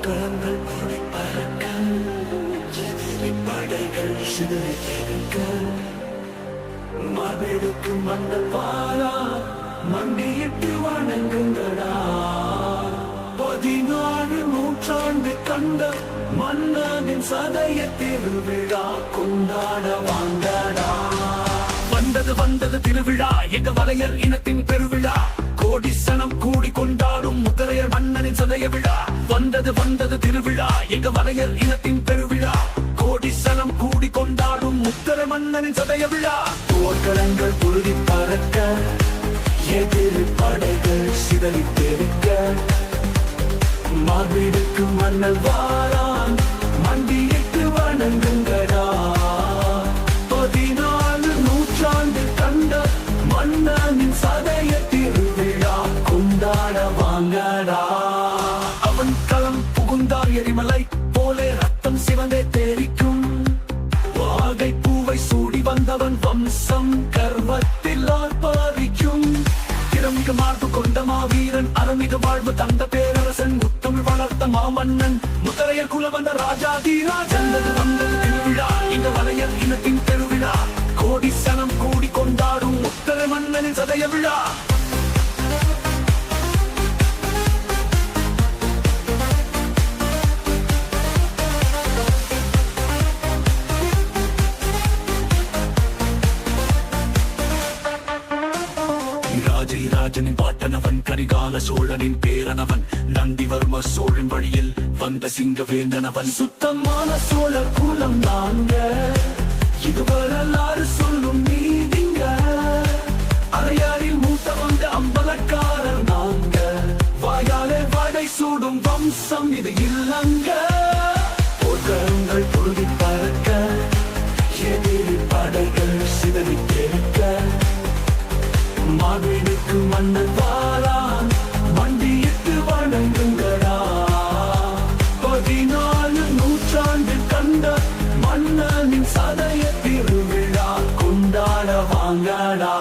போர்க்களங்கள் கூடி பறக்க, எதிரி படைகள் சிதறிக்க, மறுக்கு மன்னன் வாரா மண்டியிட்டு வணங்குங்கடா. 14 நூற்றாண்டு கண்ட மன்னனின் சதய திருவிழா கொண்டாட வாங்கடா. வந்தது வந்தது திருவிழா, எங்க வலையர் இனத்தின் பெருவிழா. கோடி சனம் கூடி கொண்டாடும் முத்தரையர் மன்னனின் சதய விழா. வந்தது வந்தது திருவிழா, எங்க வலையர் இனத்தின் பெருவிழா. கோடி சனம் கூடி கொண்டாடும் முத்தர மன்னனின் சதய விழா. போர்க்களங்கள் புழுதி பறக்க, எதிரி படைகள் சிதறி தெரிக்க, மாவீடுக்கு மன்னல் வாரான் மண்டியிட்டு வணங்குங்கடா. 14 நூற்றாண்டு கண்ட மன்னனின் சதய திருவிழா கொண்டாட வாங்கடா. அவன் களம் புகுந்தார் எரிமலை போலே ரத்தம் சிவந்தே தெரிக்கும். வாகை பூவை சூடி வந்தவன் வம்சம் கர்வத்தில் ஆர்ப்பரிக்கும். திறமிகு மார்பு கொண்ட மாவீரன், அறமிகு வாழ்வு தந்த பேரரசன், முத்தமிழ் வளர்த்த மாமன்னன், முத்தரையர் குலவந்த ராஜாதிராஜன். வந்தது திருவிழா, இந்த வலையர் இனத்தின் பெருவிழா. கோடி சனம் கூடி கொண்டாடும் முத்தர மன்னனின் சதய விழா. ராஜனின் பாட்டனவன், கரிகால சோழனின் பேரனவன், நந்திவர்ம சோழன் வழியில் வந்த சிங்கவேந்தனவன். சுத்தமான சோழர் குலம் நாங்க, இது வரலாறு சொல்லும் நீதிங்க. அரையாறில் மூத்த வந்த அம்பலக்காரர் நாங்க, வாயாலே வாடை சூடும் வம்சம் இது இல்லங்க. போர்க்களங்கள் பொருதி பறக்க, எதிரி படைகள் சிதறி கேட்க, மாவீடுக்கு மன்னன் வாரான் மண்டியிட்டு வணங்குங்கடா. 14 நூற்றாண்டு கண்ட மன்னனின் சதய திருவிழா கொண்டாட வாங்கடா.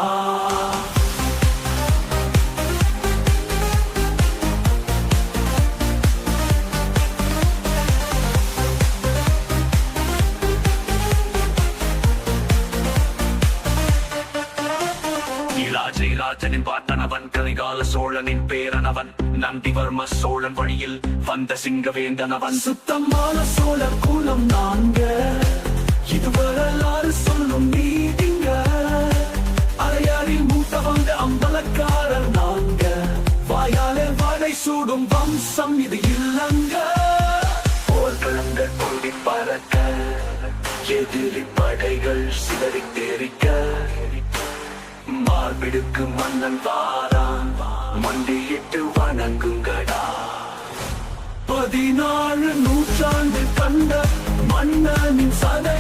ராஜனின் பாட்டனவன், கரிகால சோழனின் பேரனவன், நந்திவர்ம சோழன் வழியில் வந்த சிங்கவேந்தனவன். சுத்தமான சோழர் குலம் நாங்க, இது வரலாறு சொல்லும் நீதிங்க. அரையாறில் மூத்த வந்த அம்பலக்காரர் நாங்க, வாயாலே வாடை சூடும் வம்சம் இது இல்லங்க. போர்க்களங்கள் கூடி பறக்க, எதிரி படைகள் சிதறி தெரிக்க, மார்பிடுக்கு மன்னன் வாரான் மண்டியிட்டு வணங்குங்கடா. 14 நூற்றாண்டு கண்ட மன்னனின் சத